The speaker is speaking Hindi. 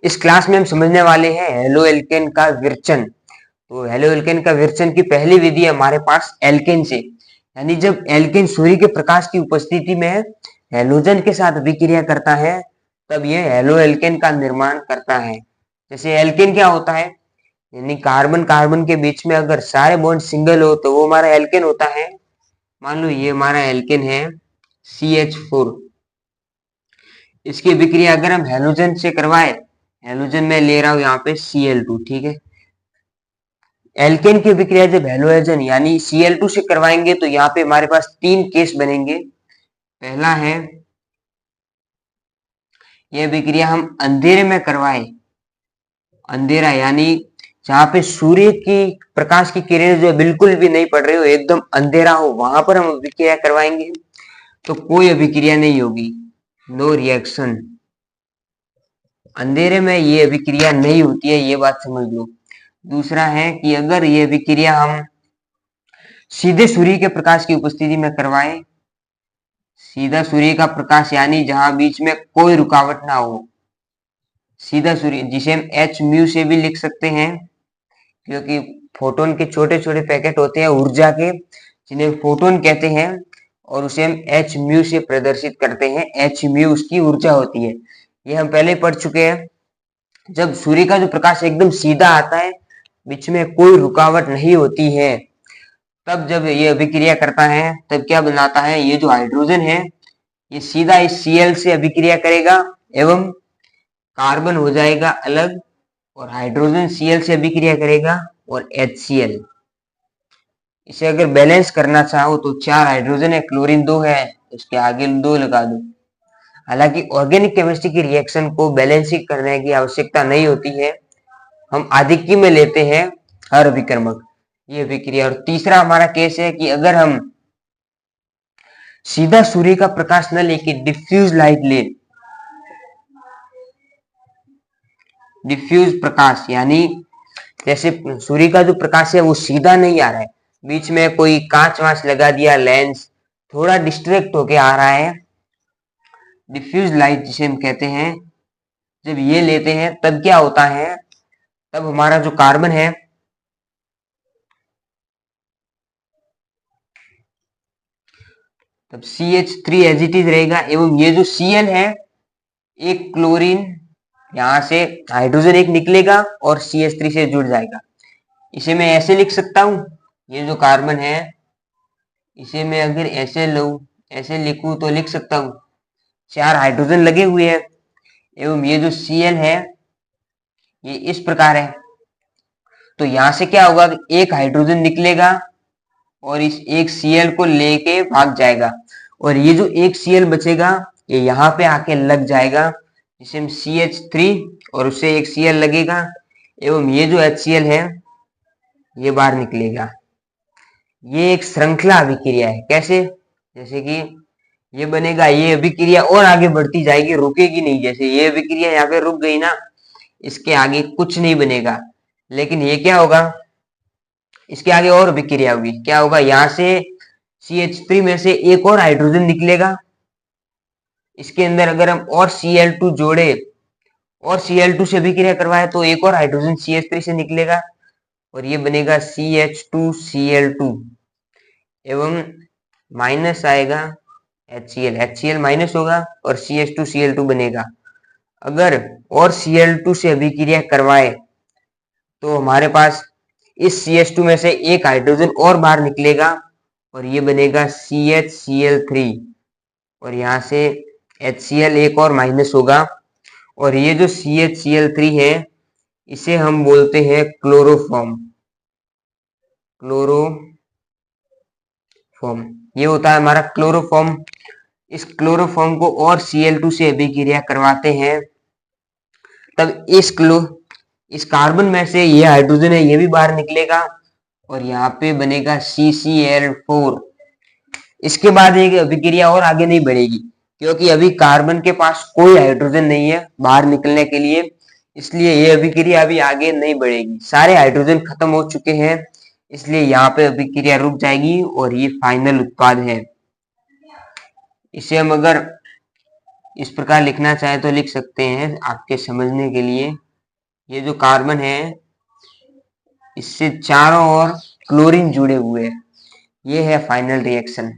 इस क्लास में हम समझने वाले हैं हेलो एल्केन का विरचन। तो हेलो एल्केन का विरचन की पहली विधि है हमारे पास एल्केन से, यानी जब एल्केन सूर्य के प्रकाश की उपस्थिति में हेलोजन के साथ अभिक्रिया करता है तब यह हेलो एल्केन का निर्माण करता है। जैसे एल्केन क्या होता है, यानी कार्बन कार्बन के बीच में अगर सारे बॉन्ड सिंगल हो तो वो हमारा एल्केन होता है। मान लो ये हमारा एल्केन है CH4। इसकी अभिक्रिया अगर हम हेलोजन से करवाए, हेलोजन में ले रहा हूं यहाँ पे Cl2, ठीक है। एल्केन की अभिक्रिया जब हेलोजन यानी Cl2 से करवाएंगे तो यहाँ पे हमारे पास 3 केस बनेंगे। पहला है यह अभिक्रिया हम अंधेरे में करवाए, अंधेरा यानी जहां पे सूर्य की प्रकाश की किरणें जो बिल्कुल भी नहीं पड़ रही हो, एकदम अंधेरा हो, वहां पर हम अभिक्रिया करवाएंगे तो कोई अभिक्रिया नहीं होगी, नो रिएक्शन। अंधेरे में ये अभिक्रिया नहीं होती है, ये बात समझ लो। दूसरा है कि अगर ये अभिक्रिया हम सीधे सूर्य के प्रकाश की उपस्थिति में करवाएं, सीधा सूर्य का प्रकाश यानी जहां बीच में कोई रुकावट ना हो, सीधा सूर्य, जिसे हम एच म्यू से भी लिख सकते हैं, क्योंकि फोटोन के छोटे छोटे पैकेट होते हैं ऊर्जा के जिन्हें फोटोन कहते हैं, और उसे हम एच म्यू से प्रदर्शित करते हैं। एच म्यू उसकी ऊर्जा होती है, ये हम पहले पढ़ चुके हैं। जब सूर्य का जो प्रकाश एकदम सीधा आता है, बीच में कोई रुकावट नहीं होती है, तब जब ये अभिक्रिया करता है तब क्या बनाता है, ये जो हाइड्रोजन है ये सीधा इस Cl से अभिक्रिया करेगा एवं कार्बन हो जाएगा अलग, और हाइड्रोजन Cl से अभिक्रिया करेगा और HCl। इसे अगर बैलेंस करना चाहो तो 4 हाइड्रोजन है, क्लोरीन 2 है, उसके आगे 2 लगा दो। हालांकि ऑर्गेनिक केमिस्ट्री की रिएक्शन को बैलेंसिंग करने की आवश्यकता नहीं होती है, हम आधिक्य में लेते हैं हर अभिकर्मक ये अभिक्रिया। और तीसरा हमारा केस है कि अगर हम सीधा सूर्य का प्रकाश न लेके डिफ्यूज लाइट ले, डिफ्यूज प्रकाश यानी जैसे सूर्य का जो प्रकाश है वो सीधा नहीं आ रहा है, बीच में कोई कांच वांच लगा दिया, लेंस थोड़ा डिस्ट्रैक्ट होके आ रहा है, डिफ्यूज लाइट जिसे हम कहते हैं, जब ये लेते हैं तब क्या होता है, तब हमारा जो कार्बन है तब CH3 एज इट इज रहेगा, एवं ये जो Cl है एक क्लोरीन, यहां से हाइड्रोजन एक निकलेगा और CH3 से जुड़ जाएगा। इसे मैं ऐसे लिख सकता हूं, ये जो कार्बन है इसे मैं अगर ऐसे लूं, ऐसे लिखूं तो लिख सकता हूं 4 हाइड्रोजन लगे हुए हैं, एवं ये जो Cl है ये इस प्रकार है। तो यहां से क्या होगा, एक हाइड्रोजन निकलेगा और इस एक Cl को लेके भाग जाएगा, और ये जो एक Cl बचेगा ये यहाँ पे आके लग जाएगा, जिसे हम CH3, और उससे एक Cl लगेगा, एवं ये जो HCl है ये बाहर निकलेगा। ये एक श्रृंखला अभिक्रिया है। कैसे, जैसे कि ये बनेगा, ये अभिक्रिया और आगे बढ़ती जाएगी, रुकेगी नहीं। जैसे ये अभिक्रिया यहाँ पे रुक गई ना, इसके आगे कुछ नहीं बनेगा, लेकिन ये क्या होगा, इसके आगे और अभिक्रिया होगी। क्या होगा, यहाँ से CH3 में से एक और हाइड्रोजन निकलेगा, इसके अंदर अगर हम और Cl2 जोड़े और Cl2 से अभिक्रिया करवाए तो एक और हाइड्रोजन CH3 से निकलेगा, और ये बनेगा CH2Cl2, एवं माइनस आएगा HCl, HCl माइनस होगा और CH2Cl2 बनेगा। अगर और Cl2 से अभिक्रिया करवाए तो हमारे पास इस CH2 में से एक हाइड्रोजन और बाहर निकलेगा, और ये बनेगा CHCl3, और यहाँ से HCl एक और माइनस होगा, और ये जो CHCl3 है इसे हम बोलते हैं क्लोरोफॉर्म। क्लोरोफॉर्म ये होता है हमारा क्लोरोफॉर्म। इस क्लोरोफॉर्म को और Cl2 से अभिक्रिया करवाते हैं, तब इस कार्बन में से ये हाइड्रोजन है ये भी बाहर निकलेगा, और यहाँ पे बनेगा CCl4। इसके बाद एक अभिक्रिया और आगे नहीं बढ़ेगी, क्योंकि अभी कार्बन के पास कोई हाइड्रोजन नहीं है बाहर निकलने के लिए, इसलिए ये अभिक्रिया अभी आगे नहीं बढ़ेगी। सारे हाइड्रोजन खत्म हो चुके हैं, इसलिए यहाँ पे अभिक्रिया रुक जाएगी, और ये फाइनल उत्पाद है। इसे हम अगर इस प्रकार लिखना चाहे तो लिख सकते हैं आपके समझने के लिए। ये जो कार्बन है इससे चारों ओर क्लोरीन जुड़े हुए हैं, ये है फाइनल रिएक्शन।